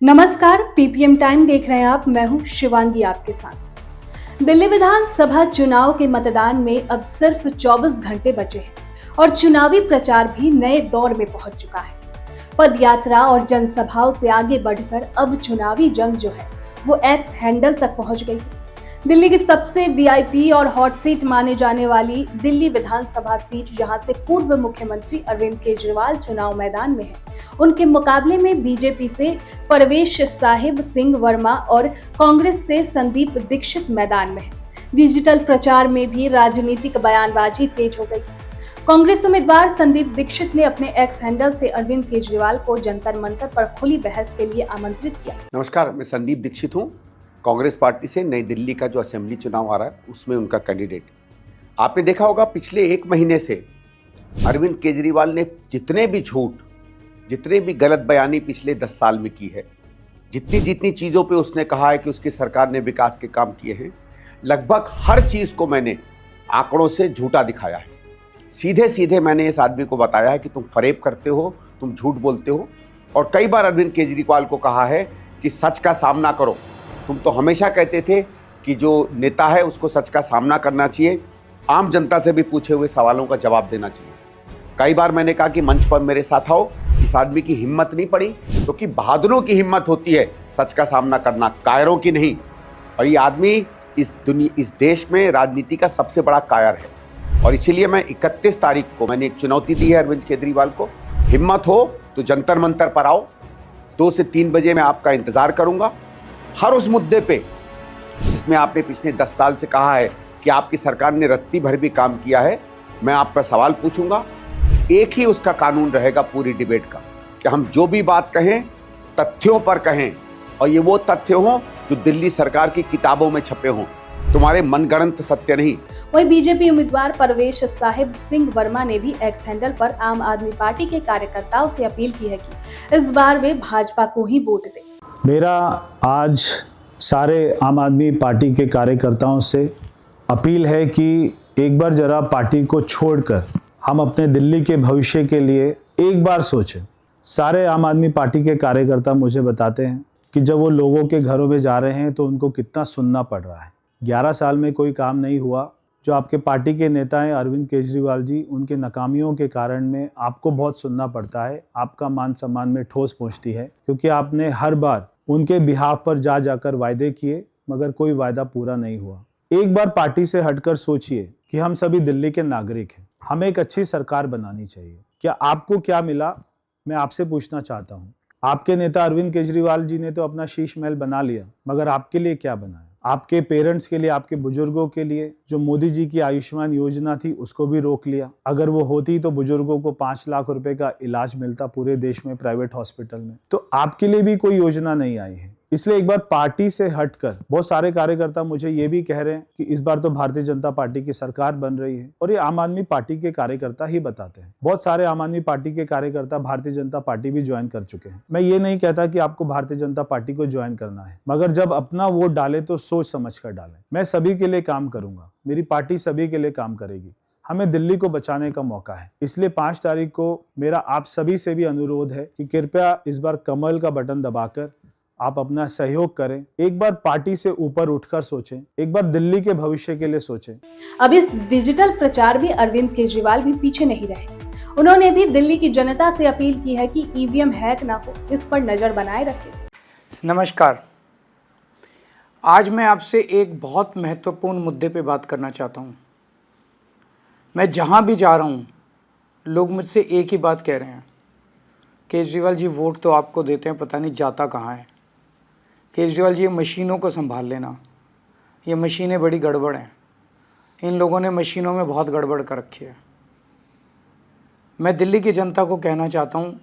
नमस्कार, ppm time देख रहे हैं आप। मैं हूं शिवांगी आपके साथ। दिल्ली विधानसभा चुनाव के मतदान में अब सिर्फ 24 घंटे बचे हैं और चुनावी प्रचार भी नए दौर में पहुंच चुका है। पदयात्रा और जनसभाओं से आगे बढ़कर अब चुनावी जंग जो है वो एक्स हैंडल तक पहुंच गई है। दिल्ली की सबसे वीआईपी और हॉट सीट माने जाने वाली दिल्ली विधानसभा सीट, जहां से पूर्व मुख्यमंत्री अरविंद केजरीवाल चुनाव मैदान में हैं, उनके मुकाबले में बीजेपी से परवेश साहिब सिंह वर्मा और कांग्रेस से संदीप दीक्षित मैदान में हैं। डिजिटल प्रचार में भी राजनीतिक बयानबाजी तेज हो गई है। कांग्रेस उम्मीदवार संदीप दीक्षित ने अपने एक्स हैंडल से अरविंद केजरीवाल को जंतर मंतर पर खुली बहस के लिए आमंत्रित किया। नमस्कार, मैं संदीप दीक्षित हूँ। कांग्रेस पार्टी से नई दिल्ली का जो असेंबली चुनाव आ रहा है उसमें उनका कैंडिडेट। आपने देखा होगा पिछले 1 महीने से अरविंद केजरीवाल ने जितने भी झूठ, जितने भी गलत बयानी पिछले 10 साल में की है, जितनी जितनी चीज़ों पे उसने कहा है कि उसकी सरकार ने विकास के काम किए हैं, लगभग हर चीज़ को मैंने आंकड़ों से झूठा दिखाया है। सीधे सीधे मैंने इस आदमी को बताया है कि तुम फरेब करते हो, तुम झूठ बोलते हो। और कई बार अरविंद केजरीवाल को कहा है कि सच का सामना करो। तुम तो हमेशा कहते थे कि जो नेता है उसको सच का सामना करना चाहिए, आम जनता से भी पूछे हुए सवालों का जवाब देना चाहिए। कई बार मैंने कहा कि मंच पर मेरे साथ आओ। इस आदमी की हिम्मत नहीं पड़ी, क्योंकि बहादुरों की हिम्मत होती है सच का सामना करना, कायरों की नहीं। और ये आदमी इस देश में राजनीति का सबसे बड़ा कायर है। और इसीलिए मैं 31 तारीख को मैंने एक चुनौती दी है अरविंद केजरीवाल को। हिम्मत हो तो जंतर मंतर पर आओ। 2 से 3 बजे मैं आपका इंतजार करूंगा। हर उस मुद्दे पे जिसमें आपने पिछले 10 साल से कहा है कि आपकी सरकार ने रत्ती भर भी काम किया है, मैं आप पर सवाल पूछूंगा। एक ही उसका कानून रहेगा पूरी डिबेट का कि हम जो भी बात कहें तथ्यों पर कहें, और ये वो तथ्य हों जो दिल्ली सरकार की किताबों में छपे हों, तुम्हारे मनगढ़ंत सत्य नहीं। वहीं बीजेपी उम्मीदवार परवेश साहिब सिंह वर्मा ने भी एक्स हैंडल पर आम आदमी पार्टी के कार्यकर्ताओं से अपील की है कि इस बार वे भाजपा को ही वोट दें। मेरा आज सारे आम आदमी पार्टी के कार्यकर्ताओं से अपील है कि एक बार जरा पार्टी को छोड़कर हम अपने दिल्ली के भविष्य के लिए एक बार सोचें। सारे आम आदमी पार्टी के कार्यकर्ता मुझे बताते हैं कि जब वो लोगों के घरों में जा रहे हैं तो उनको कितना सुनना पड़ रहा है। 11 साल में कोई काम नहीं हुआ। जो आपके पार्टी के नेता हैं अरविंद केजरीवाल जी, उनके नाकामियों के कारण में आपको बहुत सुनना पड़ता है। आपका मान सम्मान में ठोस पहुंचती है, क्योंकि आपने हर बार उनके बिहाफ पर जाकर वायदे किए, मगर कोई वायदा पूरा नहीं हुआ। एक बार पार्टी से हटकर सोचिए कि हम सभी दिल्ली के नागरिक हैं, हमें एक अच्छी सरकार बनानी चाहिए। क्या आपको क्या मिला, मैं आपसे पूछना चाहता हूँ। आपके नेता अरविंद केजरीवाल जी ने तो अपना शीश महल बना लिया, मगर आपके लिए क्या बनाया? आपके पेरेंट्स के लिए, आपके बुजुर्गों के लिए जो मोदी जी की आयुष्मान योजना थी उसको भी रोक लिया। अगर वो होती तो बुजुर्गों को 5 लाख रुपए का इलाज मिलता पूरे देश में प्राइवेट हॉस्पिटल में। तो आपके लिए भी कोई योजना नहीं आई है। इसलिए एक बार पार्टी से हटकर, बहुत सारे कार्यकर्ता मुझे ये भी कह रहे हैं कि इस बार तो भारतीय जनता पार्टी की सरकार बन रही है, और ये आम आदमी पार्टी के कार्यकर्ता ही बताते हैं। बहुत सारे आम आदमी पार्टी के कार्यकर्ता भारतीय जनता पार्टी भी ज्वाइन कर चुके हैं। मैं ये नहीं कहता कि आपको भारतीय जनता पार्टी को ज्वाइन करना है, मगर जब अपना वोट डाले तो सोच समझ कर डालें। मैं सभी के लिए काम करूंगा, मेरी पार्टी सभी के लिए काम करेगी। हमें दिल्ली को बचाने का मौका है। इसलिए 5 तारीख को मेरा आप सभी से भी अनुरोध है कि कृपया इस बार कमल का बटन दबाकर आप अपना सहयोग करें। एक बार पार्टी से ऊपर उठकर सोचें, एक बार दिल्ली के भविष्य के लिए सोचें। अब इस डिजिटल प्रचार में अरविंद केजरीवाल भी पीछे नहीं रहे। उन्होंने भी दिल्ली की जनता से अपील की है कि ईवीएम हैक ना हो, इस पर नजर बनाए रखें। नमस्कार, आज मैं आपसे एक बहुत महत्वपूर्ण मुद्दे पे बात करना चाहता हूँ। मैं जहाँ भी जा रहा हूँ, लोग मुझसे एक ही बात कह रहे हैं, केजरीवाल जी वोट तो आपको देते हैं, पता नहीं जाता कहाँ है। केजरीवाल जी ये मशीनों को संभाल लेना, ये मशीनें बड़ी गड़बड़ हैं। इन लोगों ने मशीनों में बहुत गड़बड़ कर रखी है। मैं दिल्ली की जनता को कहना चाहता हूँ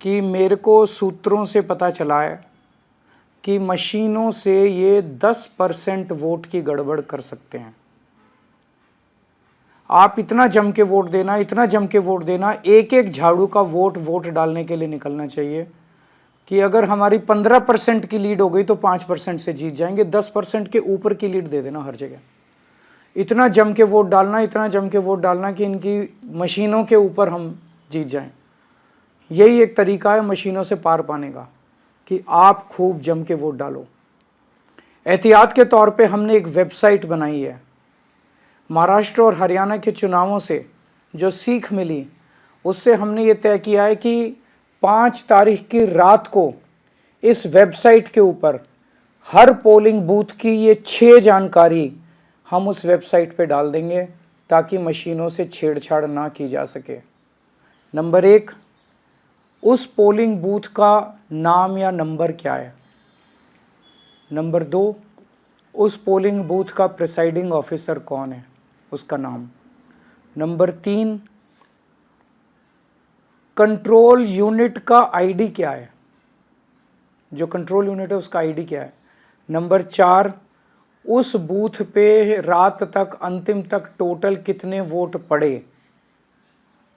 कि मेरे को सूत्रों से पता चला है कि मशीनों से ये 10% वोट की गड़बड़ कर सकते हैं। आप इतना जम के वोट देना, इतना जम के वोट देना, एक एक झाड़ू का वोट डालने के लिए निकलना चाहिए कि अगर हमारी 15% की लीड हो गई तो 5% से जीत जाएंगे। 10% के ऊपर की लीड दे देना हर जगह। इतना जम के वोट डालना, इतना जम के वोट डालना कि इनकी मशीनों के ऊपर हम जीत जाएं। यही एक तरीका है मशीनों से पार पाने का। कि आप खूब जम के वोट डालो। एहतियात के तौर पे हमने एक वेबसाइट बनाई है। महाराष्ट्र और हरियाणा के चुनावों से जो सीख मिली उससे हमने ये तय किया है कि 5 तारीख की रात को इस वेबसाइट के ऊपर हर पोलिंग बूथ की ये 6 जानकारी हम उस वेबसाइट पे डाल देंगे ताकि मशीनों से छेड़छाड़ ना की जा सके। नंबर 1, उस पोलिंग बूथ का नाम या नंबर क्या है। नंबर 2, उस पोलिंग बूथ का प्रिसाइडिंग ऑफिसर कौन है, उसका नाम। नंबर 3, कंट्रोल यूनिट का आईडी क्या है, जो कंट्रोल यूनिट है उसका आईडी क्या है। नंबर 4, उस बूथ पे रात तक अंतिम तक टोटल कितने वोट पड़े।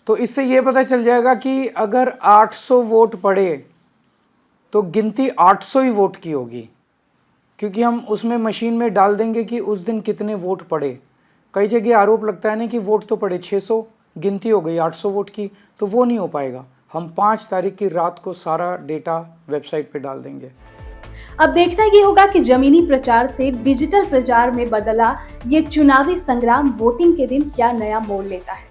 तो इससे ये पता चल जाएगा कि अगर 800 वोट पड़े तो गिनती 800 ही वोट की होगी, क्योंकि हम उसमें मशीन में डाल देंगे कि उस दिन कितने वोट पड़े। कई जगह आरोप लगता है ना कि वोट तो पड़े 600, गिनती हो गई 800 वोट की, तो वो नहीं हो पाएगा। हम 5 तारीख की रात को सारा डेटा वेबसाइट पे डाल देंगे। अब देखना ये होगा कि जमीनी प्रचार से डिजिटल प्रचार में बदला ये चुनावी संग्राम वोटिंग के दिन क्या नया मोड़ लेता है।